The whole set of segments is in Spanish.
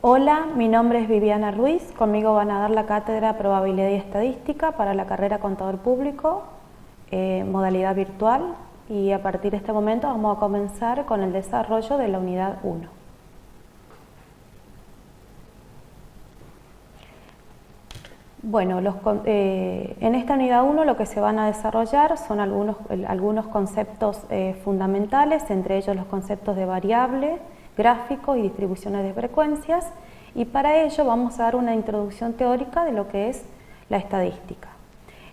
Hola, mi nombre es Viviana Ruiz, conmigo van a dar la cátedra Probabilidad y Estadística para la carrera Contador Público, modalidad virtual, y a partir de este momento vamos a comenzar con el desarrollo de la unidad 1. Bueno, en esta unidad 1 lo que se van a desarrollar son algunos conceptos fundamentales, entre ellos los conceptos de variable, gráficos y distribuciones de frecuencias, y para ello vamos a dar una introducción teórica de lo que es la estadística.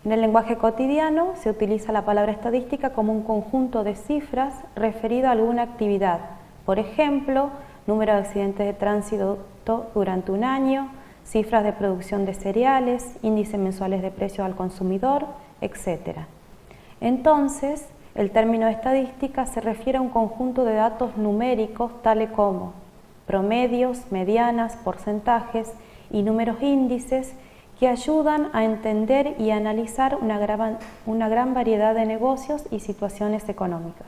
En el lenguaje cotidiano se utiliza la palabra estadística como un conjunto de cifras referido a alguna actividad, por ejemplo, número de accidentes de tránsito durante un año, cifras de producción de cereales, índices mensuales de precios al consumidor, etc. Entonces, el término estadística se refiere a un conjunto de datos numéricos tales como promedios, medianas, porcentajes y números índices que ayudan a entender y analizar una gran variedad de negocios y situaciones económicas.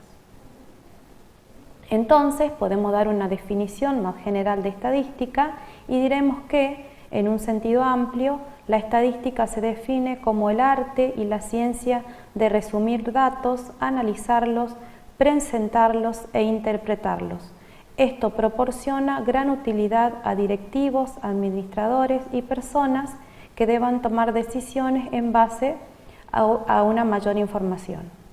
Entonces, podemos dar una definición más general de estadística y diremos que, en un sentido amplio, la estadística se define como el arte y la ciencia de resumir datos, analizarlos, presentarlos e interpretarlos. Esto proporciona gran utilidad a directivos, administradores y personas que deban tomar decisiones en base a una mayor información.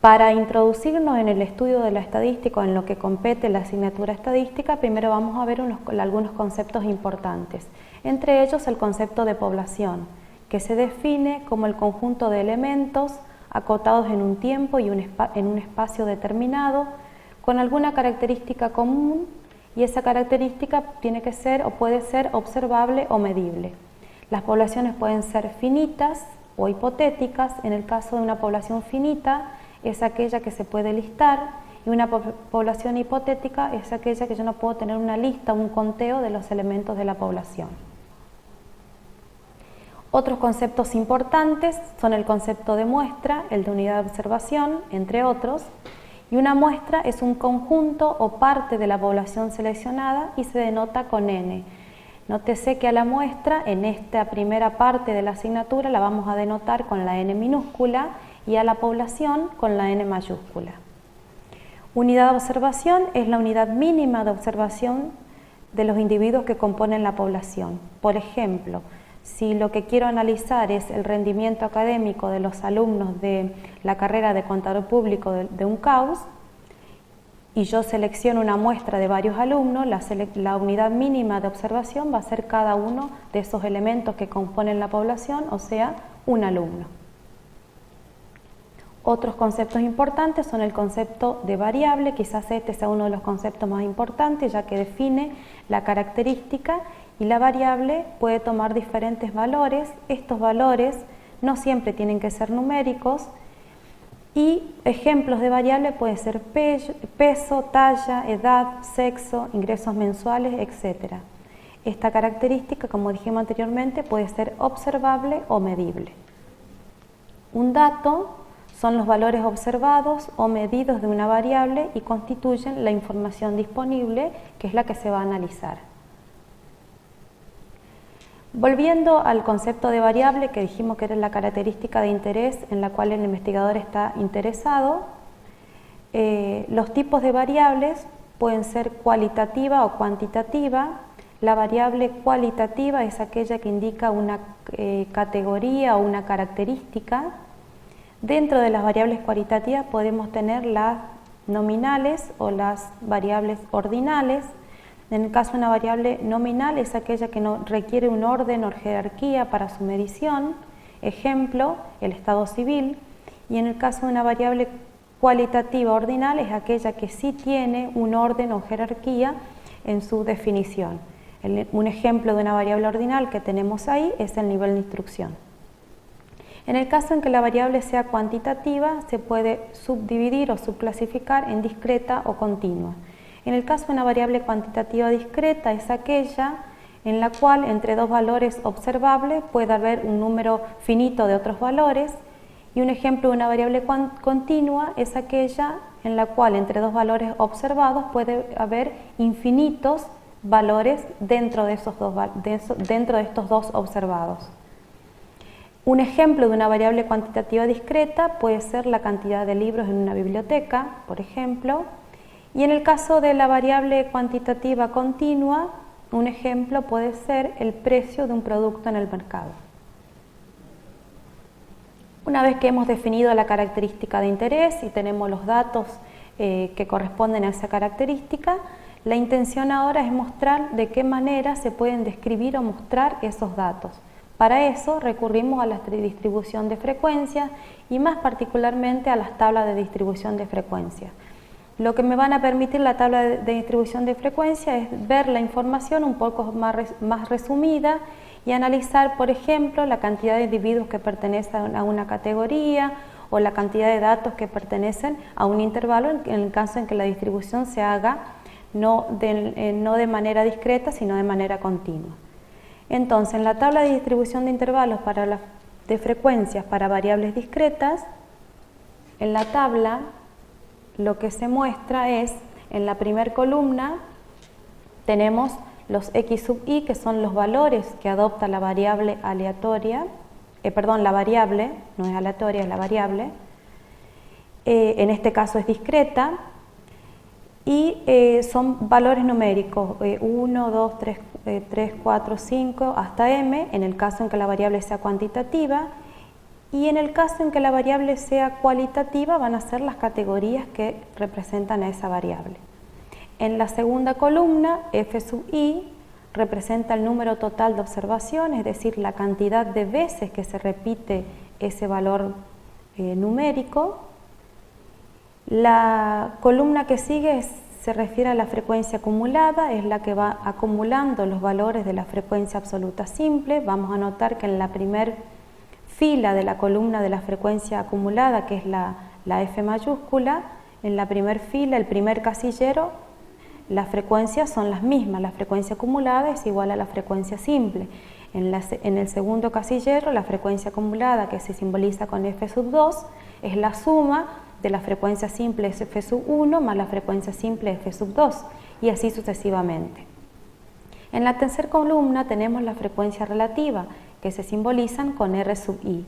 Para introducirnos en el estudio de la estadística, en lo que compete la asignatura estadística, primero vamos a ver algunos conceptos importantes, entre ellos el concepto de población, que se define como el conjunto de elementos acotados en un tiempo y en un espacio determinado, con alguna característica común, y esa característica tiene que ser o puede ser observable o medible. Las poblaciones pueden ser finitas o hipotéticas. En el caso de una población finita, es aquella que se puede listar, y una población hipotética es aquella que yo no puedo tener una lista, un conteo de los elementos de la población. Otros conceptos importantes son el concepto de muestra, el de unidad de observación, entre otros, y una muestra es un conjunto o parte de la población seleccionada y se denota con N. Nótese que a la muestra, en esta primera parte de la asignatura, la vamos a denotar con la N minúscula, y a la población con la N mayúscula. Unidad de observación es la unidad mínima de observación de los individuos que componen la población. Por ejemplo, si lo que quiero analizar es el rendimiento académico de los alumnos de la carrera de Contador Público de un CAUS, y yo selecciono una muestra de varios alumnos, la unidad mínima de observación va a ser cada uno de esos elementos que componen la población, o sea, un alumno. Otros conceptos importantes son el concepto de variable, quizás este sea uno de los conceptos más importantes, ya que define la característica, y la variable puede tomar diferentes valores. Estos valores no siempre tienen que ser numéricos, y ejemplos de variable pueden ser peso, talla, edad, sexo, ingresos mensuales, etc. Esta característica, como dijimos anteriormente, puede ser observable o medible. Un dato son los valores observados o medidos de una variable y constituyen la información disponible, que es la que se va a analizar. Volviendo al concepto de variable, que dijimos que era la característica de interés en la cual el investigador está interesado, los tipos de variables pueden ser cualitativa o cuantitativa. La variable cualitativa es aquella que indica una categoría o una característica. Dentro de las variables cualitativas podemos tener las nominales o las variables ordinales. En el caso de una variable nominal es aquella que no requiere un orden o jerarquía para su medición, ejemplo, el estado civil, y en el caso de una variable cualitativa ordinal es aquella que sí tiene un orden o jerarquía en su definición. Un ejemplo de una variable ordinal que tenemos ahí es el nivel de instrucción. En el caso en que la variable sea cuantitativa, se puede subdividir o subclasificar en discreta o continua. En el caso de una variable cuantitativa discreta es aquella en la cual entre dos valores observables puede haber un número finito de otros valores, Y un ejemplo de una variable continua es aquella en la cual entre dos valores observados puede haber infinitos valores dentro de estos dos observados. Un ejemplo de una variable cuantitativa discreta puede ser la cantidad de libros en una biblioteca, por ejemplo, y en el caso de la variable cuantitativa continua, un ejemplo puede ser el precio de un producto en el mercado. Una vez que hemos definido la característica de interés y tenemos los datos que corresponden a esa característica, la intención ahora es mostrar de qué manera se pueden describir o mostrar esos datos. Para eso recurrimos a la distribución de frecuencias y más particularmente a las tablas de distribución de frecuencias. Lo que me van a permitir la tabla de distribución de frecuencia es ver la información un poco más resumida y analizar, por ejemplo, la cantidad de individuos que pertenecen a una categoría o la cantidad de datos que pertenecen a un intervalo en el caso en que la distribución se haga no de manera discreta, sino de manera continua. Entonces, en la tabla de distribución de intervalos de frecuencias para variables discretas, en la tabla lo que se muestra es, en la primera columna, tenemos los x sub i, que son los valores que adopta la variable aleatoria, la variable, no es aleatoria, es la variable, en este caso es discreta, y son valores numéricos, 1, 2, 3, 4, 5, hasta m, en el caso en que la variable sea cuantitativa, y en el caso en que la variable sea cualitativa van a ser las categorías que representan a esa variable. En la segunda columna, f sub i representa el número total de observaciones, es decir, la cantidad de veces que se repite ese valor numérico. La columna que sigue se refiere a la frecuencia acumulada, es la que va acumulando los valores de la frecuencia absoluta simple. Vamos a notar que en la primera fila de la columna de la frecuencia acumulada, que es la F mayúscula, en la primera fila, el primer casillero, las frecuencias son las mismas, la frecuencia acumulada es igual a la frecuencia simple. En el segundo casillero, la frecuencia acumulada, que se simboliza con F sub 2, es la suma de la frecuencia simple F sub 1 más la frecuencia simple F sub 2, y así sucesivamente. En la tercera columna tenemos la frecuencia relativa, que se simbolizan con R sub i.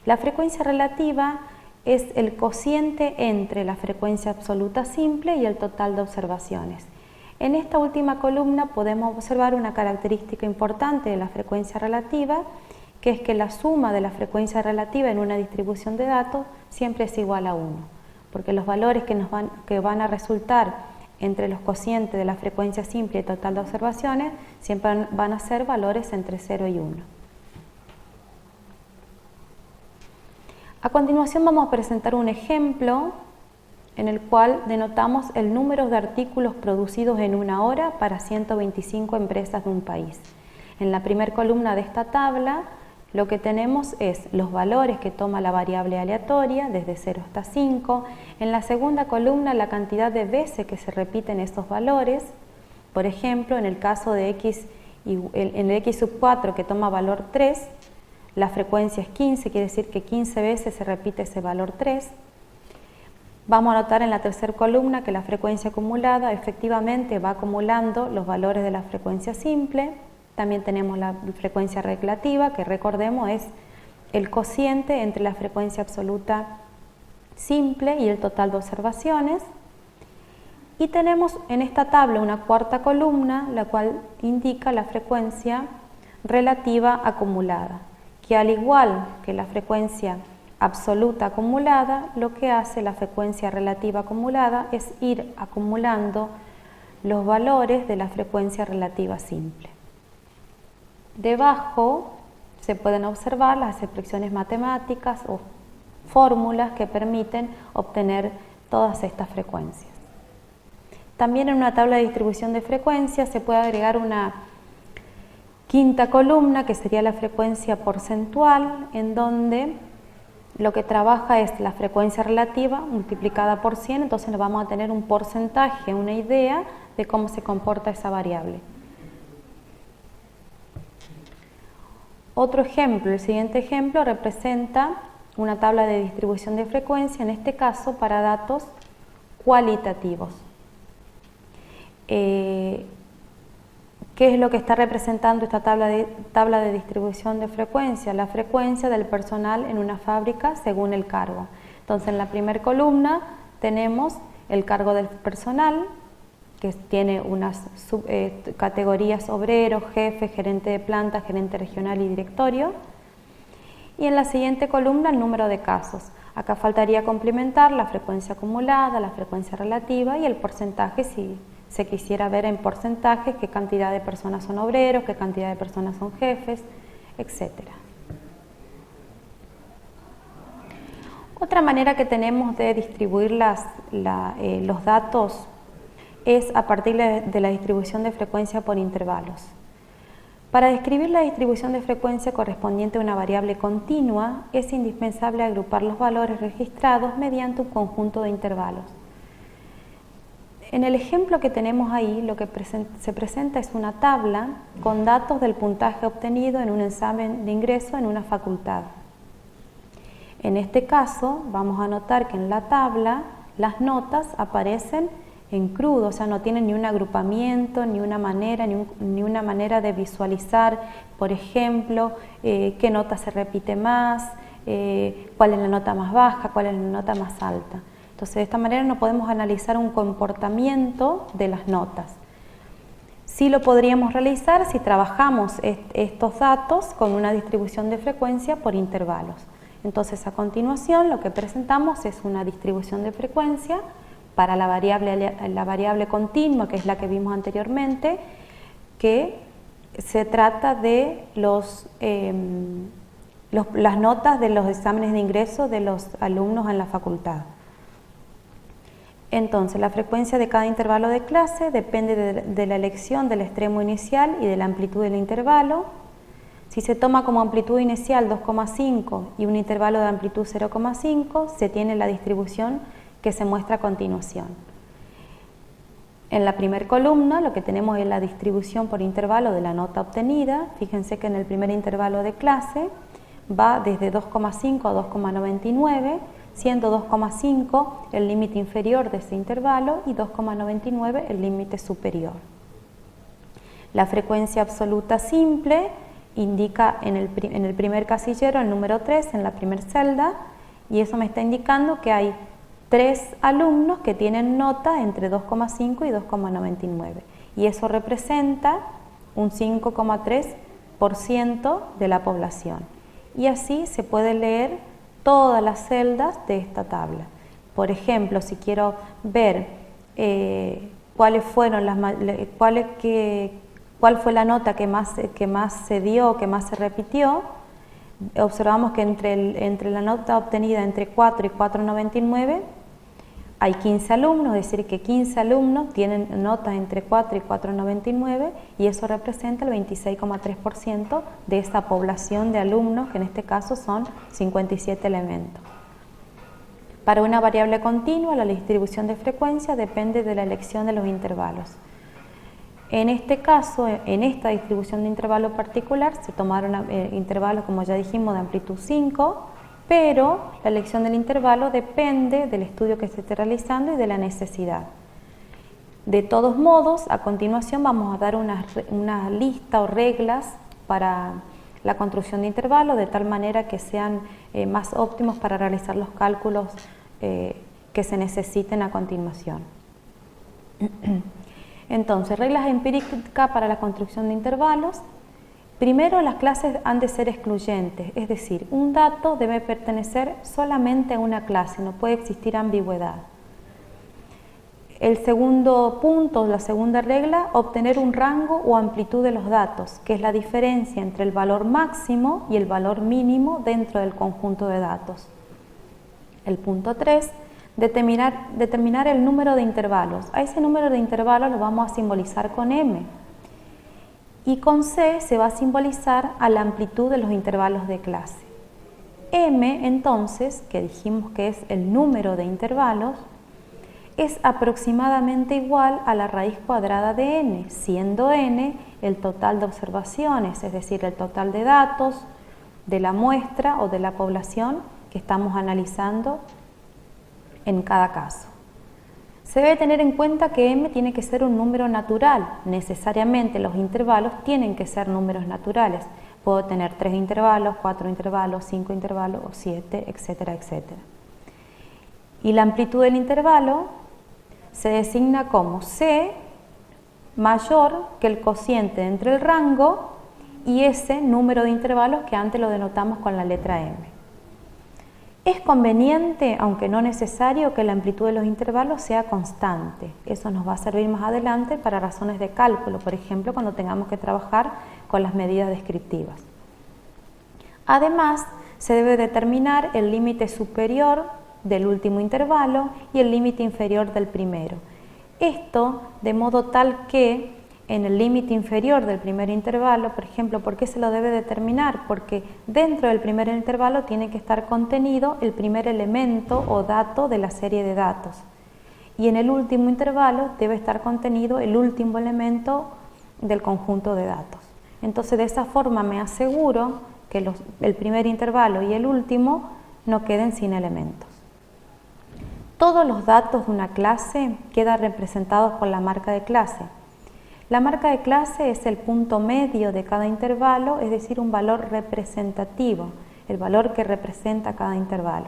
La frecuencia relativa es el cociente entre la frecuencia absoluta simple y el total de observaciones. En esta última columna podemos observar una característica importante de la frecuencia relativa, que es que la suma de la frecuencia relativa en una distribución de datos siempre es igual a 1, porque los valores que van a resultar entre los cocientes de la frecuencia simple y total de observaciones siempre van a ser valores entre 0 y 1. A continuación vamos a presentar un ejemplo en el cual denotamos el número de artículos producidos en una hora para 125 empresas de un país. En la primera columna de esta tabla lo que tenemos es los valores que toma la variable aleatoria desde 0 hasta 5. En la segunda columna la cantidad de veces que se repiten estos valores. Por ejemplo, en el caso de x, en el x sub 4 que toma valor 3, la frecuencia es 15, quiere decir que 15 veces se repite ese valor 3. Vamos a notar en la tercera columna que la frecuencia acumulada efectivamente va acumulando los valores de la frecuencia simple. También tenemos la frecuencia relativa, que recordemos es el cociente entre la frecuencia absoluta simple y el total de observaciones. Y tenemos en esta tabla una cuarta columna, la cual indica la frecuencia relativa acumulada, que al igual que la frecuencia absoluta acumulada, lo que hace la frecuencia relativa acumulada es ir acumulando los valores de la frecuencia relativa simple. Debajo se pueden observar las expresiones matemáticas o fórmulas que permiten obtener todas estas frecuencias. También en una tabla de distribución de frecuencias se puede agregar una quinta columna, que sería la frecuencia porcentual, en donde lo que trabaja es la frecuencia relativa multiplicada por 100, entonces vamos a tener un porcentaje, una idea de cómo se comporta esa variable. Otro ejemplo, el siguiente ejemplo representa una tabla de distribución de frecuencia, en este caso para datos cualitativos. ¿Qué es lo que está representando esta tabla de distribución de frecuencia? La frecuencia del personal en una fábrica según el cargo. Entonces, en la primera columna tenemos el cargo del personal, que tiene unas categorías: obrero, jefe, gerente de planta, gerente regional y directorio. Y en la siguiente columna el número de casos. Acá faltaría complementar la frecuencia acumulada, la frecuencia relativa y el porcentaje, si se quisiera ver en porcentajes qué cantidad de personas son obreros, qué cantidad de personas son jefes, etc. Otra manera que tenemos de distribuir los datos es a partir de la distribución de frecuencia por intervalos. Para describir la distribución de frecuencia correspondiente a una variable continua, es indispensable agrupar los valores registrados mediante un conjunto de intervalos. En el ejemplo que tenemos ahí, lo que se presenta es una tabla con datos del puntaje obtenido en un examen de ingreso en una facultad. En este caso, vamos a notar que en la tabla las notas aparecen en crudo, o sea, no tienen ni un agrupamiento, ni una manera de visualizar, por ejemplo, qué nota se repite más, cuál es la nota más baja, cuál es la nota más alta. Entonces, de esta manera no podemos analizar un comportamiento de las notas. Sí lo podríamos realizar si trabajamos estos datos con una distribución de frecuencia por intervalos. Entonces, a continuación, lo que presentamos es una distribución de frecuencia para la variable continua, que es la que vimos anteriormente, que se trata de las notas de los exámenes de ingreso de los alumnos en la facultad. Entonces, la frecuencia de cada intervalo de clase depende de la elección del extremo inicial y de la amplitud del intervalo. Si se toma como amplitud inicial 2,5 y un intervalo de amplitud 0,5, se tiene la distribución que se muestra a continuación. En la primera columna lo que tenemos es la distribución por intervalo de la nota obtenida. Fíjense que en el primer intervalo de clase va desde 2,5 a 2,99, siendo 2,5 el límite inferior de ese intervalo y 2,99 el límite superior. La frecuencia absoluta simple indica en el primer casillero el número 3 en la primera celda, y eso me está indicando que hay 3 alumnos que tienen nota entre 2,5 y 2,99, y eso representa un 5,3% de la población. Y así se puede leer todas las celdas de esta tabla. Por ejemplo, si quiero ver cuál fue la nota que más se dio, que más se repitió, observamos que entre la nota obtenida entre 4 y 4,99 hay 15 alumnos, es decir, que 15 alumnos tienen notas entre 4 y 4,99, y eso representa el 26,3% de esta población de alumnos, que en este caso son 57 elementos. Para una variable continua, la distribución de frecuencia depende de la elección de los intervalos. En este caso, en esta distribución de intervalo particular, se tomaron intervalos, como ya dijimos, de amplitud 5, pero la elección del intervalo depende del estudio que se esté realizando y de la necesidad. De todos modos, a continuación vamos a dar una lista o reglas para la construcción de intervalos, de tal manera que sean más óptimos para realizar los cálculos que se necesiten a continuación. Entonces, reglas empíricas para la construcción de intervalos. Primero, las clases han de ser excluyentes, es decir, un dato debe pertenecer solamente a una clase, no puede existir ambigüedad. El segundo punto, la segunda regla, obtener un rango o amplitud de los datos, que es la diferencia entre el valor máximo y el valor mínimo dentro del conjunto de datos. El punto 3, determinar el número de intervalos. A ese número de intervalos lo vamos a simbolizar con M. Y con C se va a simbolizar a la amplitud de los intervalos de clase. M, entonces, que dijimos que es el número de intervalos, es aproximadamente igual a la raíz cuadrada de n, siendo n el total de observaciones, es decir, el total de datos de la muestra o de la población que estamos analizando en cada caso. Se debe tener en cuenta que m tiene que ser un número natural. Necesariamente los intervalos tienen que ser números naturales. Puedo tener 3 intervalos, 4 intervalos, 5 intervalos o 7, etcétera, etcétera. Y la amplitud del intervalo se designa como C mayor que el cociente entre el rango y ese número de intervalos que antes lo denotamos con la letra m. Es conveniente, aunque no necesario, que la amplitud de los intervalos sea constante. Eso nos va a servir más adelante para razones de cálculo, por ejemplo, cuando tengamos que trabajar con las medidas descriptivas. Además, se debe determinar el límite superior del último intervalo y el límite inferior del primero. Esto de modo tal que en el límite inferior del primer intervalo, por ejemplo, ¿por qué se lo debe determinar? Porque dentro del primer intervalo tiene que estar contenido el primer elemento o dato de la serie de datos. Y en el último intervalo debe estar contenido el último elemento del conjunto de datos. Entonces, de esa forma me aseguro que el primer intervalo y el último no queden sin elementos. Todos los datos de una clase quedan representados por la marca de clase. La marca de clase es el punto medio de cada intervalo, es decir, un valor representativo, el valor que representa cada intervalo.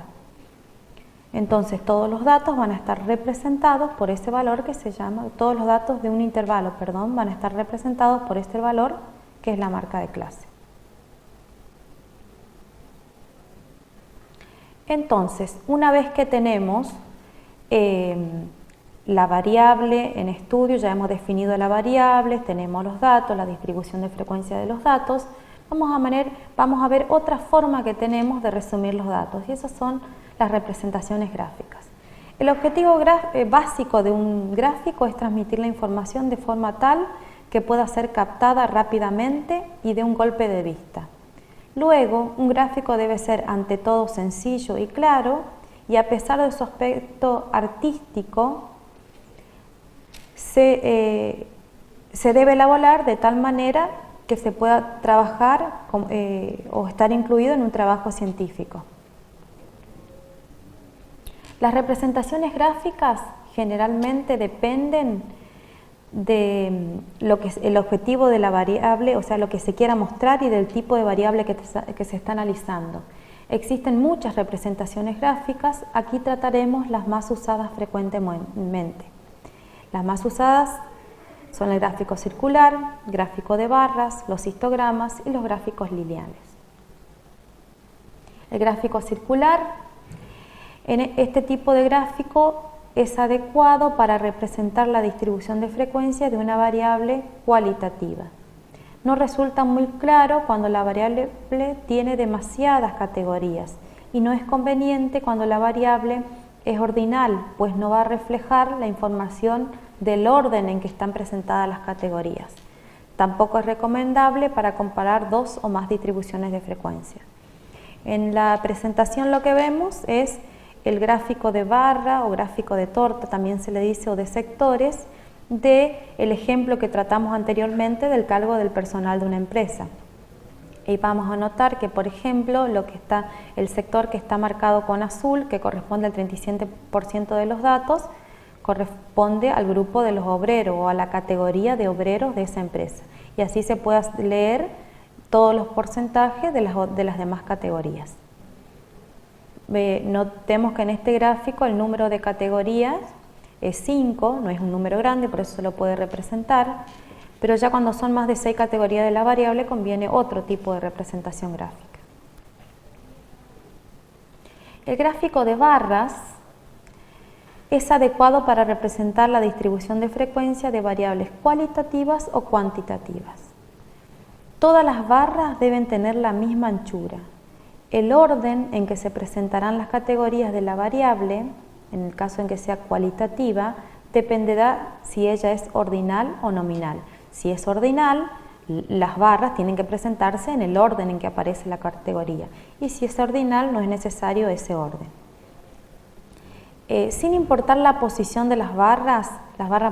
Entonces, todos los datos van a estar representados por ese valor que se llama, todos los datos de un intervalo, van a estar representados por este valor que es la marca de clase. Entonces, una vez que tenemos la variable en estudio, ya hemos definido la variable, tenemos los datos, la distribución de frecuencia de los datos, vamos a ver otra forma que tenemos de resumir los datos, y esas son las representaciones gráficas. El objetivo básico de un gráfico es transmitir la información de forma tal que pueda ser captada rápidamente y de un golpe de vista. Luego, un gráfico debe ser ante todo sencillo y claro, y a pesar de su aspecto artístico, se debe elaborar de tal manera que se pueda trabajar o estar incluido en un trabajo científico. Las representaciones gráficas generalmente dependen de lo que es el objetivo de la variable, o sea, lo que se quiera mostrar y del tipo de variable que se está analizando. Existen muchas representaciones gráficas, aquí trataremos las más usadas frecuentemente. Las más usadas son el gráfico circular, gráfico de barras, los histogramas y los gráficos lineales. El gráfico circular, en este tipo de gráfico es adecuado para representar la distribución de frecuencia de una variable cualitativa. No resulta muy claro cuando la variable tiene demasiadas categorías y no es conveniente cuando la variable es ordinal, pues no va a reflejar la información del orden en que están presentadas las categorías. Tampoco es recomendable para comparar dos o más distribuciones de frecuencia. En la presentación lo que vemos es el gráfico de barra o gráfico de torta, también se le dice, o de sectores, del ejemplo que tratamos anteriormente del cargo del personal de una empresa. Y vamos a notar que, por ejemplo, el sector que está marcado con azul, que corresponde al 37% de los datos, corresponde al grupo de los obreros o a la categoría de obreros de esa empresa. Y así se puede leer todos los porcentajes de las demás categorías. Notemos que en este gráfico el número de categorías es 5, no es un número grande, por eso se lo puede representar, pero ya cuando son más de 6 categorías de la variable conviene otro tipo de representación gráfica. El gráfico de barras es adecuado para representar la distribución de frecuencia de variables cualitativas o cuantitativas. Todas las barras deben tener la misma anchura. El orden en que se presentarán las categorías de la variable, en el caso en que sea cualitativa, dependerá si ella es ordinal o nominal. Si es ordinal, las barras tienen que presentarse en el orden en que aparece la categoría. Y si es ordinal, no es necesario ese orden. Sin importar la posición de las barras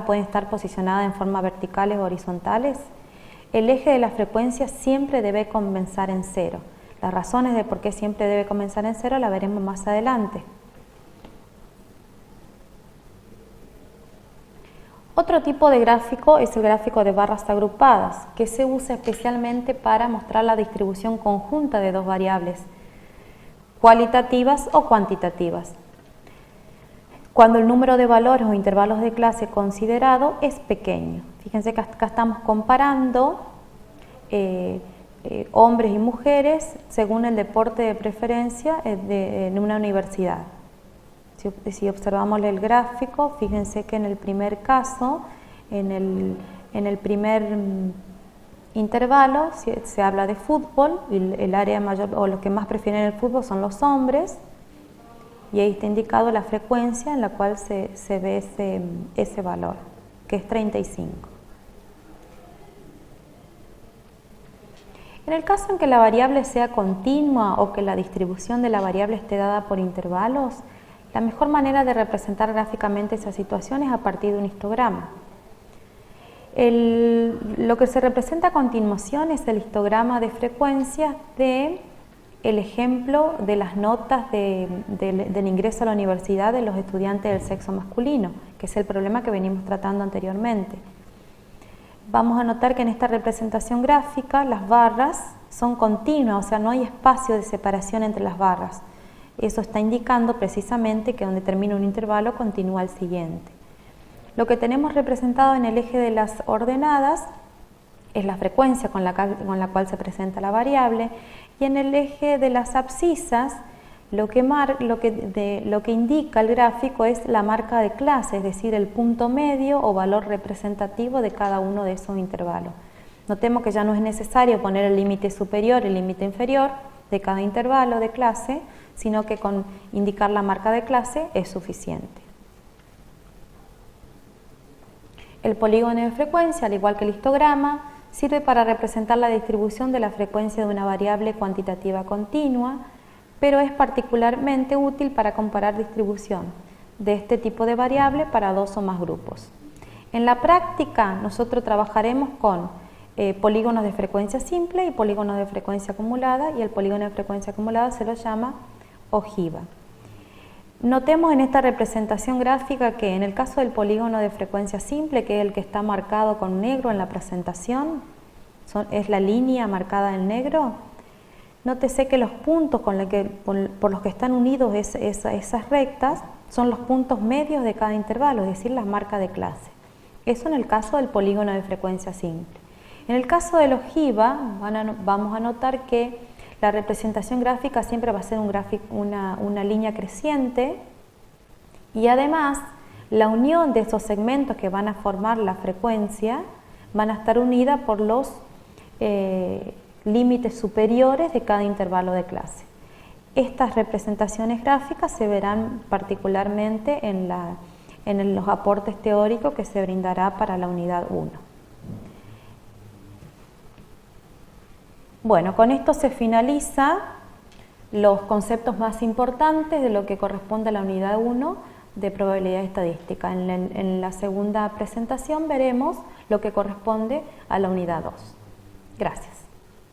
pueden estar posicionadas en forma verticales o horizontales. El eje de la frecuencia siempre debe comenzar en 0. Las razones de por qué siempre debe comenzar en 0 la veremos más adelante. Otro tipo de gráfico es el gráfico de barras agrupadas, que se usa especialmente para mostrar la distribución conjunta de dos variables, cualitativas o cuantitativas, cuando el número de valores o intervalos de clase considerado es pequeño. Fíjense que acá estamos comparando hombres y mujeres según el deporte de preferencia en una universidad. Si observamos el gráfico, fíjense que en el primer caso, en el primer intervalo, se habla de fútbol, y el área mayor o los que más prefieren el fútbol son los hombres, y ahí está indicado la frecuencia en la cual se ve ese valor, que es 35. En el caso en que la variable sea continua o que la distribución de la variable esté dada por intervalos, la mejor manera de representar gráficamente esa situación es a partir de un histograma. Lo que se representa a continuación es el histograma de frecuencias del ejemplo de las notas del ingreso a la universidad de los estudiantes del sexo masculino, que es el problema que venimos tratando anteriormente. Vamos a notar que en esta representación gráfica las barras son continuas, o sea, no hay espacio de separación entre las barras. Eso está indicando precisamente que donde termina un intervalo continúa el siguiente. Lo que tenemos representado en el eje de las ordenadas es la frecuencia con la cual se presenta la variable, y en el eje de las abscisas lo que indica el gráfico es la marca de clase, es decir, el punto medio o valor representativo de cada uno de esos intervalos. Notemos que ya no es necesario poner el límite superior y el límite inferior de cada intervalo de clase, sino que con indicar la marca de clase es suficiente. El polígono de frecuencia, al igual que el histograma, sirve para representar la distribución de la frecuencia de una variable cuantitativa continua, pero es particularmente útil para comparar distribución de este tipo de variable para dos o más grupos. En la práctica, nosotros trabajaremos con polígonos de frecuencia simple y polígonos de frecuencia acumulada, y el polígono de frecuencia acumulada se lo llama ojiva. Notemos en esta representación gráfica que en el caso del polígono de frecuencia simple, que es el que está marcado con negro en la presentación, es la línea marcada en negro, nótese que los puntos por los que están unidos esas rectas son los puntos medios de cada intervalo, es decir, las marcas de clase. Eso en el caso del polígono de frecuencia simple. En el caso de la ojiva, vamos a notar que la representación gráfica siempre va a ser una línea creciente, y además la unión de esos segmentos que van a formar la frecuencia van a estar unidas por los límites superiores de cada intervalo de clase. Estas representaciones gráficas se verán particularmente en los aportes teóricos que se brindará para la unidad 1. Bueno, con esto se finaliza los conceptos más importantes de lo que corresponde a la unidad 1 de probabilidad estadística. En la segunda presentación veremos lo que corresponde a la unidad 2. Gracias.